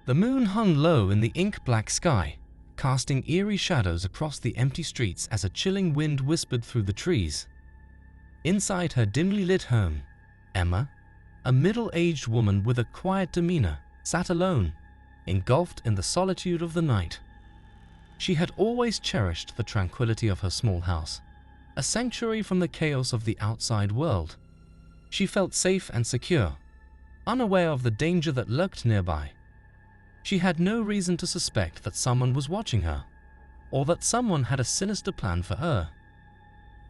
The moon hung low in the ink-black sky, casting eerie shadows across the empty streets as a chilling wind whispered through the trees. Inside her dimly lit home, Emma, a middle-aged woman with a quiet demeanor, sat alone, engulfed in the solitude of the night. She had always cherished the tranquility of her small house, a sanctuary from the chaos of the outside world. She felt safe and secure, unaware of the danger that lurked nearby. She had no reason to suspect that someone was watching her, or that someone had a sinister plan for her.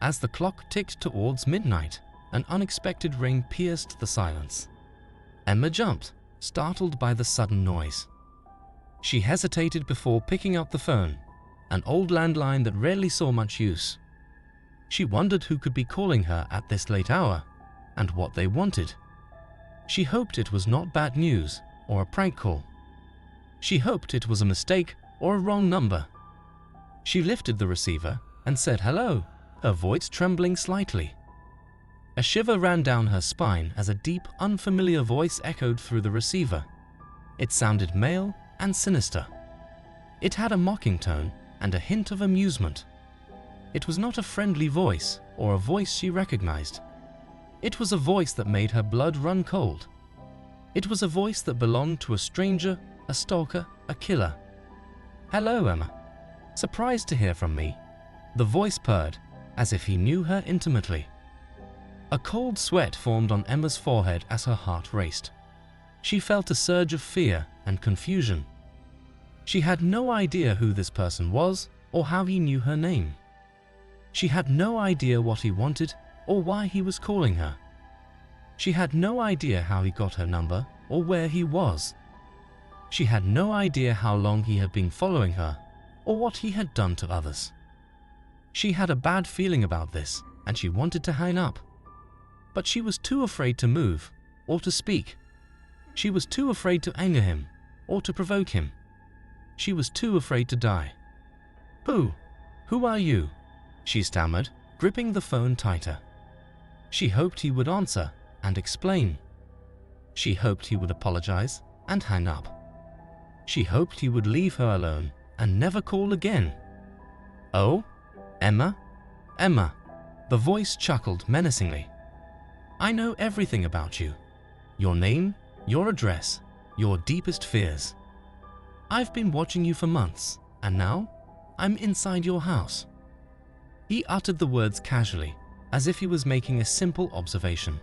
As the clock ticked towards midnight, an unexpected ring pierced the silence. Emma jumped, startled by the sudden noise. She hesitated before picking up the phone, an old landline that rarely saw much use. She wondered who could be calling her at this late hour, and what they wanted. She hoped it was not bad news or a prank call. She hoped it was a mistake or a wrong number. She lifted the receiver and said hello, her voice trembling slightly. A shiver ran down her spine as a deep, unfamiliar voice echoed through the receiver. It sounded male and sinister. It had a mocking tone and a hint of amusement. It was not a friendly voice or a voice she recognized. It was a voice that made her blood run cold. It was a voice that belonged to a stranger, a stalker, a killer. "Hello, Emma. Surprised to hear from me," the voice purred, as if he knew her intimately. A cold sweat formed on Emma's forehead as her heart raced. She felt a surge of fear and confusion. She had no idea who this person was or how he knew her name. She had no idea what he wanted or why he was calling her. She had no idea how he got her number or where he was. She had no idea how long he had been following her or what he had done to others. She had a bad feeling about this and she wanted to hang up. But she was too afraid to move or to speak. She was too afraid to anger him or to provoke him. She was too afraid to die. Who are you?" she stammered, gripping the phone tighter. She hoped he would answer and explain. She hoped he would apologize and hang up. She hoped he would leave her alone and never call again. "Oh, Emma? Emma," the voice chuckled menacingly. "I know everything about you. Your name, your address, your deepest fears. I've been watching you for months, and now I'm inside your house." He uttered the words casually, as if he was making a simple observation.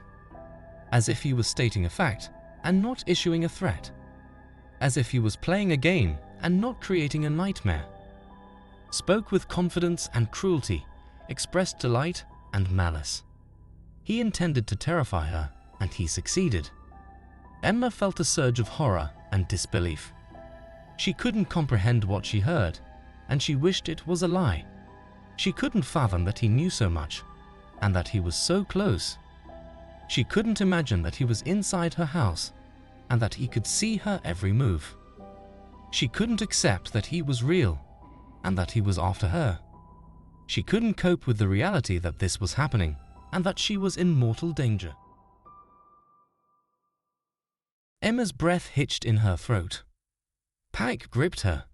As if he was stating a fact and not issuing a threat. As if he was playing a game and not creating a nightmare. Spoke with confidence and cruelty, expressed delight and malice. He intended to terrify her, and he succeeded. Emma felt a surge of horror and disbelief. She couldn't comprehend what she heard, and she wished it was a lie. She couldn't fathom that he knew so much, and that he was so close. She couldn't imagine that he was inside her house, and that he could see her every move. She couldn't accept that he was real, and that he was after her. She couldn't cope with the reality that this was happening, and that she was in mortal danger. Emma's breath hitched in her throat. Panic gripped her,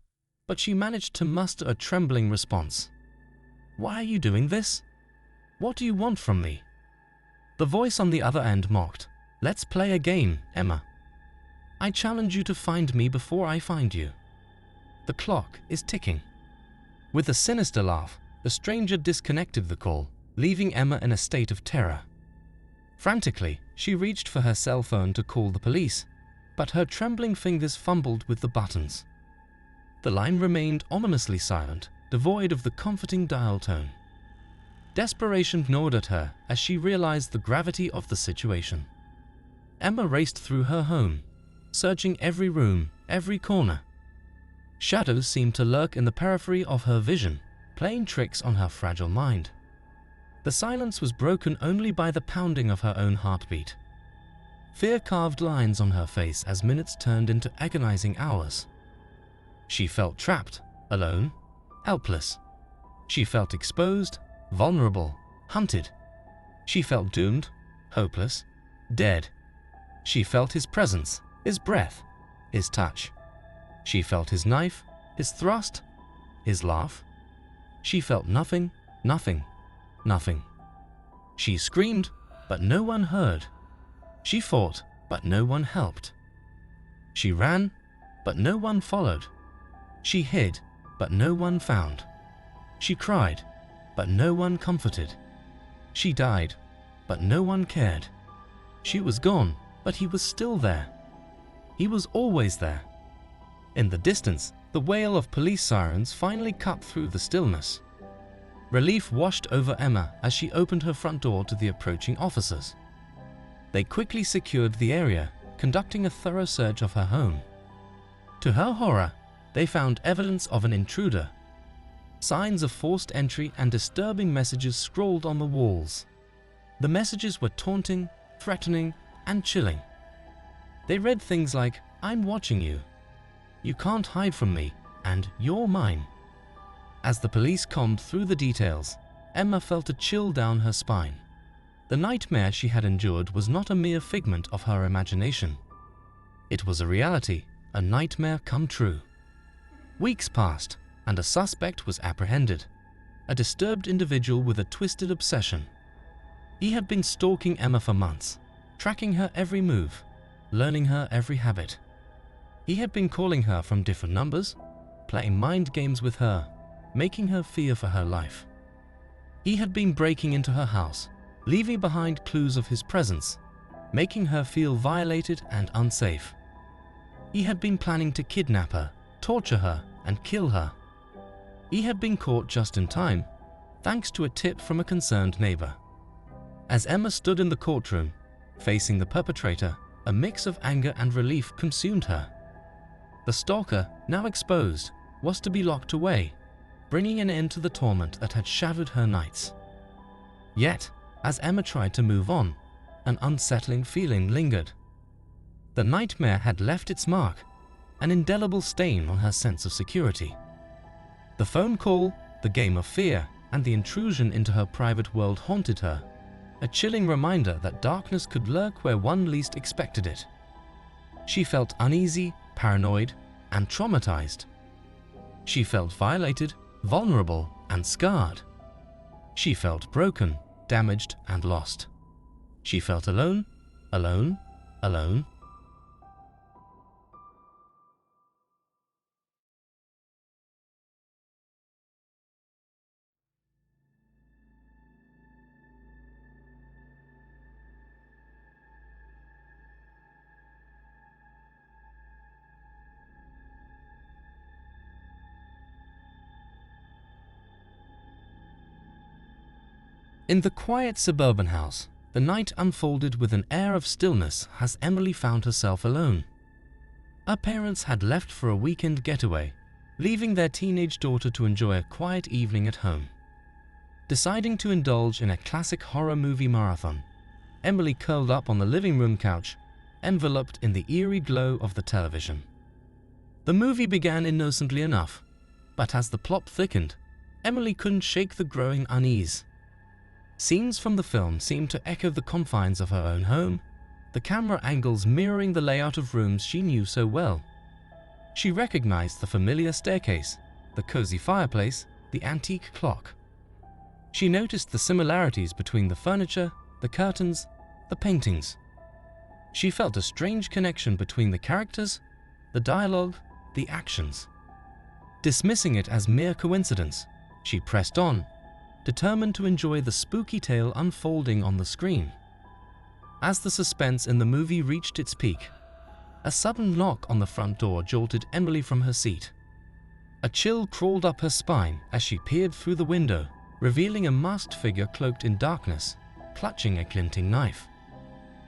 but she managed to muster a trembling response. "Why are you doing this? What do you want from me?" The voice on the other end mocked. "Let's play a game, Emma. I challenge you to find me before I find you. The clock is ticking." With a sinister laugh, the stranger disconnected the call, leaving Emma in a state of terror. Frantically, she reached for her cell phone to call the police, but her trembling fingers fumbled with the buttons. The line remained ominously silent, devoid of the comforting dial tone. Desperation gnawed at her as she realized the gravity of the situation. Emma raced through her home, searching every room, every corner. Shadows seemed to lurk in the periphery of her vision, playing tricks on her fragile mind. The silence was broken only by the pounding of her own heartbeat. Fear carved lines on her face as minutes turned into agonizing hours. She felt trapped, alone, helpless. She felt exposed, vulnerable, hunted. She felt doomed, hopeless, dead. She felt his presence, his breath, his touch. She felt his knife, his thrust, his laugh. She felt nothing, nothing, nothing. She screamed, but no one heard. She fought, but no one helped. She ran, but no one followed. She hid, but no one found. She cried, but no one comforted. She died, but no one cared. She was gone, but he was still there. He was always there. In the distance, the wail of police sirens finally cut through the stillness. Relief washed over Emma as she opened her front door to the approaching officers. They quickly secured the area, conducting a thorough search of her home. To her horror, they found evidence of an intruder. Signs of forced entry and disturbing messages scrawled on the walls. The messages were taunting, threatening, and chilling. They read things like, "I'm watching you," "You can't hide from me," and "You're mine." As the police combed through the details, Emma felt a chill down her spine. The nightmare she had endured was not a mere figment of her imagination. It was a reality, a nightmare come true. Weeks passed, and a suspect was apprehended, a disturbed individual with a twisted obsession. He had been stalking Emma for months, tracking her every move, learning her every habit. He had been calling her from different numbers, playing mind games with her, making her fear for her life. He had been breaking into her house, leaving behind clues of his presence, making her feel violated and unsafe. He had been planning to kidnap her, torture her, and kill her. He had been caught just in time, thanks to a tip from a concerned neighbor. As Emma stood in the courtroom, facing the perpetrator, a mix of anger and relief consumed her. The stalker, now exposed, was to be locked away, bringing an end to the torment that had shattered her nights. Yet, as Emma tried to move on, an unsettling feeling lingered. The nightmare had left its mark, an indelible stain on her sense of security. The phone call, the game of fear, and the intrusion into her private world haunted her, a chilling reminder that darkness could lurk where one least expected it. She felt uneasy, paranoid, and traumatized. She felt violated, vulnerable, and scarred. She felt broken, damaged, and lost. She felt alone, alone, alone. In the quiet suburban house, the night unfolded with an air of stillness as Emily found herself alone. Her parents had left for a weekend getaway, leaving their teenage daughter to enjoy a quiet evening at home. Deciding to indulge in a classic horror movie marathon, Emily curled up on the living room couch, enveloped in the eerie glow of the television. The movie began innocently enough, but as the plot thickened, Emily couldn't shake the growing unease. Scenes from the film seemed to echo the confines of her own home, the camera angles mirroring the layout of rooms she knew so well. She recognized the familiar staircase, the cozy fireplace, the antique clock. She noticed the similarities between the furniture, the curtains, the paintings. She felt a strange connection between the characters, the dialogue, the actions. Dismissing it as mere coincidence, she pressed on, determined to enjoy the spooky tale unfolding on the screen. As the suspense in the movie reached its peak, a sudden knock on the front door jolted Emily from her seat. A chill crawled up her spine as she peered through the window, revealing a masked figure cloaked in darkness, clutching a glinting knife.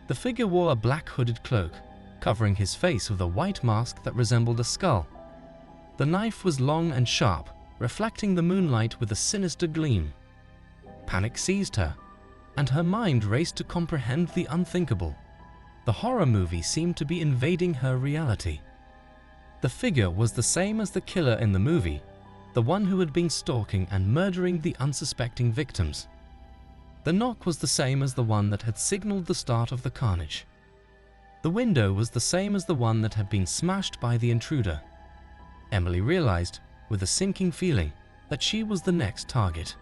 The figure wore a black hooded cloak, covering his face with a white mask that resembled a skull. The knife was long and sharp, reflecting the moonlight with a sinister gleam. Panic seized her, and her mind raced to comprehend the unthinkable. The horror movie seemed to be invading her reality. The figure was the same as the killer in the movie, the one who had been stalking and murdering the unsuspecting victims. The knock was the same as the one that had signaled the start of the carnage. The window was the same as the one that had been smashed by the intruder. Emily realized, with a sinking feeling, that she was the next target.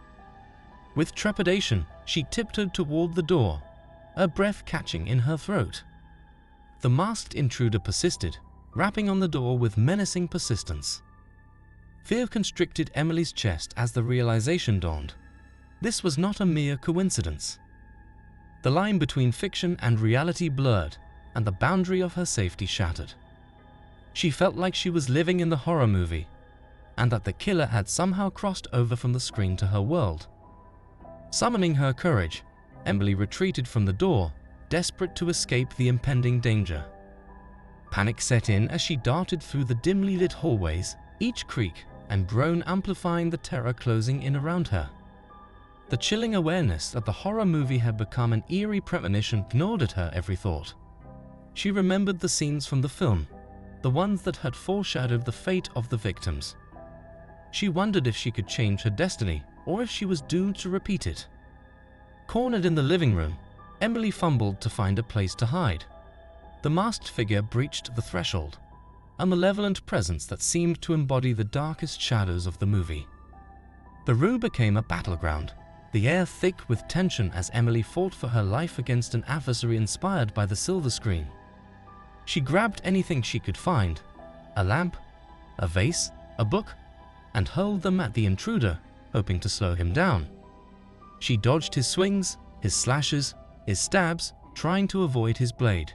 With trepidation, she tiptoed toward the door, her breath catching in her throat. The masked intruder persisted, rapping on the door with menacing persistence. Fear constricted Emily's chest as the realization dawned. This was not a mere coincidence. The line between fiction and reality blurred, and the boundary of her safety shattered. She felt like she was living in the horror movie, and that the killer had somehow crossed over from the screen to her world. Summoning her courage, Emily retreated from the door, desperate to escape the impending danger. Panic set in as she darted through the dimly lit hallways, each creak and groan amplifying the terror closing in around her. The chilling awareness that the horror movie had become an eerie premonition gnawed at her every thought. She remembered the scenes from the film, the ones that had foreshadowed the fate of the victims. She wondered if she could change her destiny, or if she was doomed to repeat it. Cornered in the living room, Emily fumbled to find a place to hide. The masked figure breached the threshold, a malevolent presence that seemed to embody the darkest shadows of the movie. The room became a battleground, the air thick with tension as Emily fought for her life against an adversary inspired by the silver screen. She grabbed anything she could find, a lamp, a vase, a book, and hurled them at the intruder, hoping to slow him down. She dodged his swings, his slashes, his stabs, trying to avoid his blade.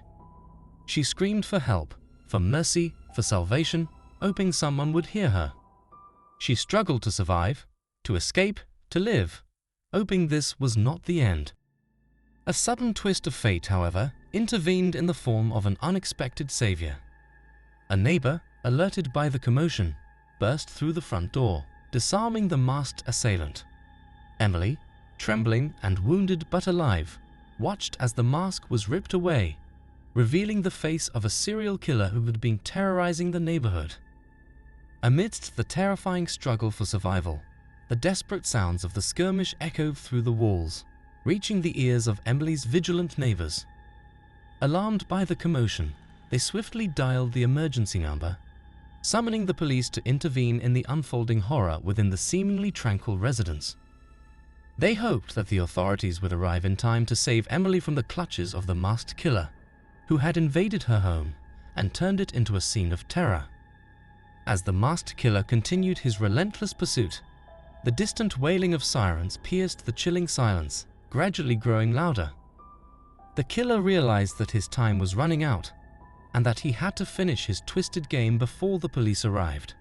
She screamed for help, for mercy, for salvation, hoping someone would hear her. She struggled to survive, to escape, to live, hoping this was not the end. A sudden twist of fate, however, intervened in the form of an unexpected savior. A neighbor, alerted by the commotion, burst through the front door, disarming the masked assailant. Emily, trembling and wounded but alive, watched as the mask was ripped away, revealing the face of a serial killer who had been terrorizing the neighborhood. Amidst the terrifying struggle for survival, the desperate sounds of the skirmish echoed through the walls, reaching the ears of Emily's vigilant neighbors. Alarmed by the commotion, they swiftly dialed the emergency number, summoning the police to intervene in the unfolding horror within the seemingly tranquil residence. They hoped that the authorities would arrive in time to save Emily from the clutches of the masked killer, who had invaded her home and turned it into a scene of terror. As the masked killer continued his relentless pursuit, the distant wailing of sirens pierced the chilling silence, gradually growing louder. The killer realized that his time was running out, and that he had to finish his twisted game before the police arrived.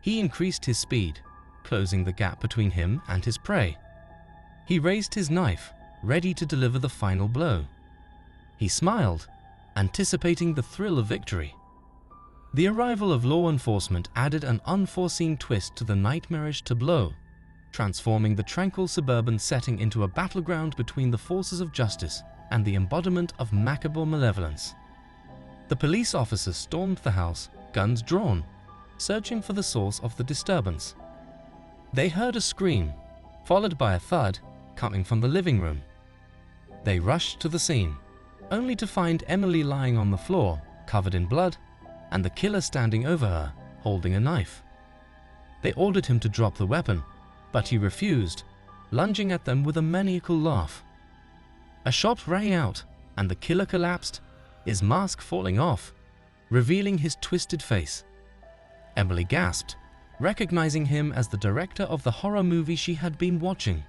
He increased his speed, closing the gap between him and his prey. He raised his knife, ready to deliver the final blow. He smiled, anticipating the thrill of victory. The arrival of law enforcement added an unforeseen twist to the nightmarish tableau, transforming the tranquil suburban setting into a battleground between the forces of justice and the embodiment of macabre malevolence. The police officers stormed the house, guns drawn, searching for the source of the disturbance. They heard a scream, followed by a thud, coming from the living room. They rushed to the scene, only to find Emily lying on the floor, covered in blood, and the killer standing over her, holding a knife. They ordered him to drop the weapon, but he refused, lunging at them with a maniacal laugh. A shot rang out, and the killer collapsed, his mask falling off, revealing his twisted face. Emily gasped, recognizing him as the director of the horror movie she had been watching.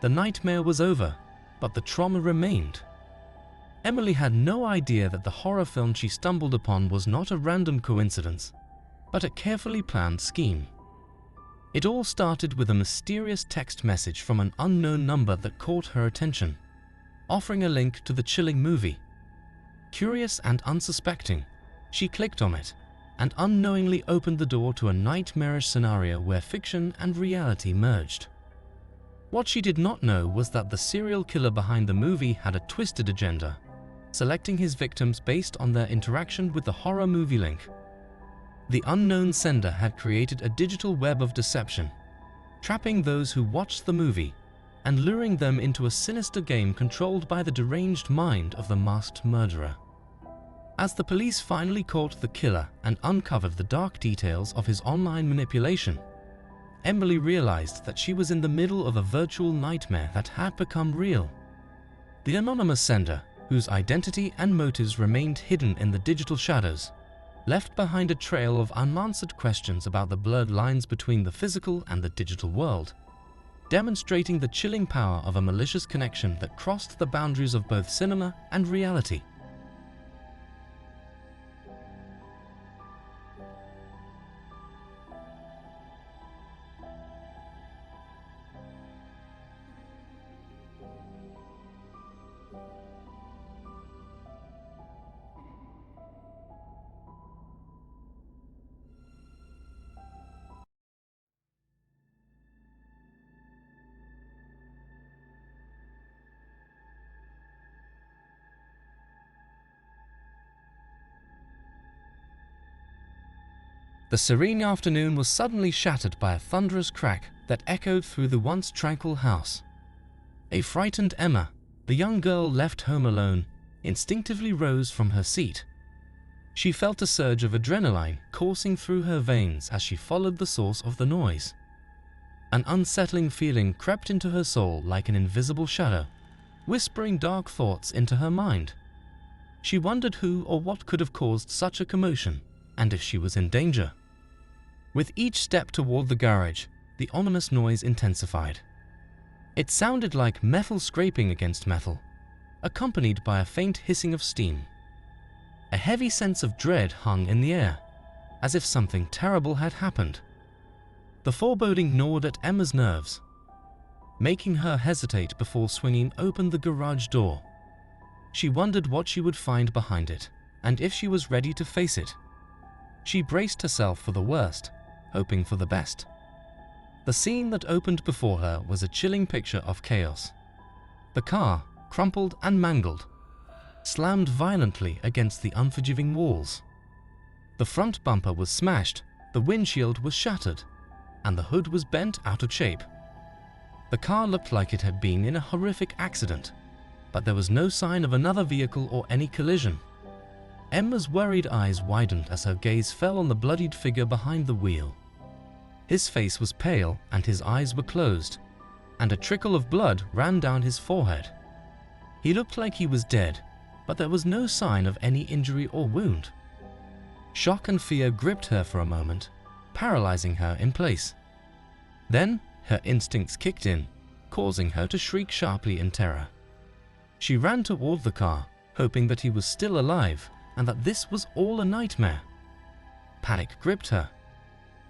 The nightmare was over, but the trauma remained. Emily had no idea that the horror film she stumbled upon was not a random coincidence, but a carefully planned scheme. It all started with a mysterious text message from an unknown number that caught her attention, offering a link to the chilling movie. Curious and unsuspecting, she clicked on it and unknowingly opened the door to a nightmarish scenario where fiction and reality merged. What she did not know was that the serial killer behind the movie had a twisted agenda, selecting his victims based on their interaction with the horror movie link. The unknown sender had created a digital web of deception, trapping those who watched the movie and luring them into a sinister game controlled by the deranged mind of the masked murderer. As the police finally caught the killer and uncovered the dark details of his online manipulation, Emily realized that she was in the middle of a virtual nightmare that had become real. The anonymous sender, whose identity and motives remained hidden in the digital shadows, left behind a trail of unanswered questions about the blurred lines between the physical and the digital world, demonstrating the chilling power of a malicious connection that crossed the boundaries of both cinema and reality. The serene afternoon was suddenly shattered by a thunderous crack that echoed through the once tranquil house. A frightened Emma, the young girl left home alone, instinctively rose from her seat. She felt a surge of adrenaline coursing through her veins as she followed the source of the noise. An unsettling feeling crept into her soul like an invisible shadow, whispering dark thoughts into her mind. She wondered who or what could have caused such a commotion, and if she was in danger. With each step toward the garage, the ominous noise intensified. It sounded like metal scraping against metal, accompanied by a faint hissing of steam. A heavy sense of dread hung in the air, as if something terrible had happened. The foreboding gnawed at Emma's nerves, making her hesitate before swinging open the garage door. She wondered what she would find behind it, and if she was ready to face it. She braced herself for the worst, hoping for the best. The scene that opened before her was a chilling picture of chaos. The car, crumpled and mangled, slammed violently against the unforgiving walls. The front bumper was smashed, the windshield was shattered, and the hood was bent out of shape. The car looked like it had been in a horrific accident, but there was no sign of another vehicle or any collision. Emma's worried eyes widened as her gaze fell on the bloodied figure behind the wheel. His face was pale and his eyes were closed, and a trickle of blood ran down his forehead. He looked like he was dead, but there was no sign of any injury or wound. Shock and fear gripped her for a moment, paralyzing her in place. Then her instincts kicked in, causing her to shriek sharply in terror. She ran toward the car, hoping that he was still alive and that this was all a nightmare. Panic gripped her.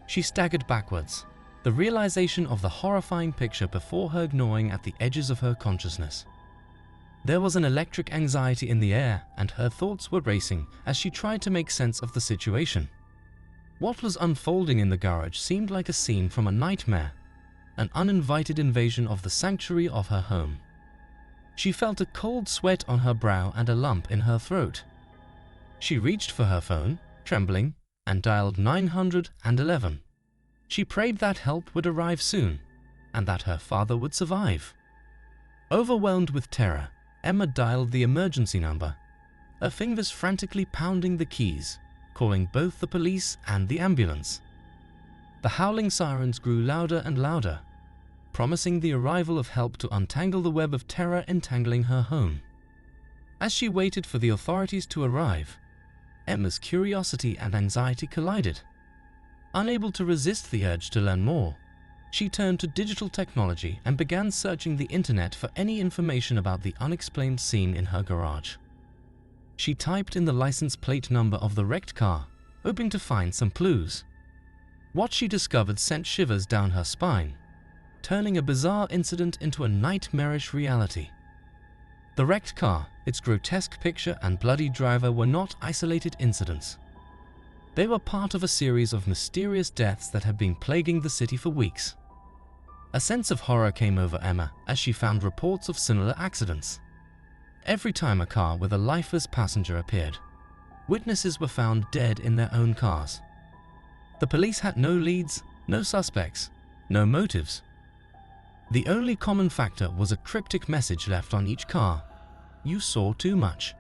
She staggered backwards, the realization of the horrifying picture before her gnawing at the edges of her consciousness. There was an electric anxiety in the air, and her thoughts were racing as she tried to make sense of the situation. What was unfolding in the garage seemed like a scene from a nightmare, an uninvited invasion of the sanctuary of her home. She felt a cold sweat on her brow and a lump in her throat. She reached for her phone, trembling, and dialed 911. She prayed that help would arrive soon, and that her father would survive. Overwhelmed with terror, Emma dialed the emergency number, her fingers frantically pounding the keys, calling both the police and the ambulance. The howling sirens grew louder and louder, promising the arrival of help to untangle the web of terror entangling her home. As she waited for the authorities to arrive, Emma's curiosity and anxiety collided. Unable to resist the urge to learn more, she turned to digital technology and began searching the internet for any information about the unexplained scene in her garage. She typed in the license plate number of the wrecked car, hoping to find some clues. What she discovered sent shivers down her spine, turning a bizarre incident into a nightmarish reality. The wrecked car, its grotesque picture and bloody driver were not isolated incidents. They were part of a series of mysterious deaths that had been plaguing the city for weeks. A sense of horror came over Emma as she found reports of similar accidents. Every time a car with a lifeless passenger appeared, witnesses were found dead in their own cars. The police had no leads, no suspects, no motives. The only common factor was a cryptic message left on each car: "You saw too much."